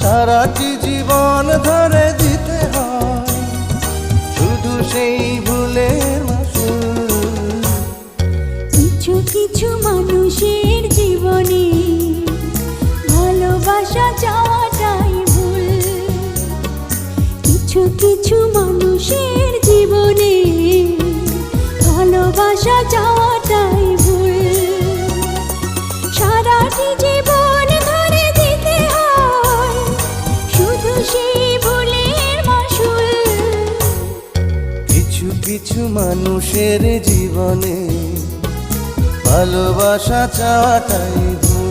সারাটি জীবন ধরে দিতে হয় শুধু সেই ভুলের মাসুল। কিছু কিছু মানুষের জীবনে ভালোবাসা চাওয়াটাই ভুল। কিছু কিছু মানুষের জীবনে ভালোবাসা চাওয়াটাই ভুল। সারাটি জীবন ধরে দিতে হয় শুধু সেই ভুলের মাসুল। কিছু কিছু মানুষের জীবনে ভালোবাসা চাওয়াটাই ভুল।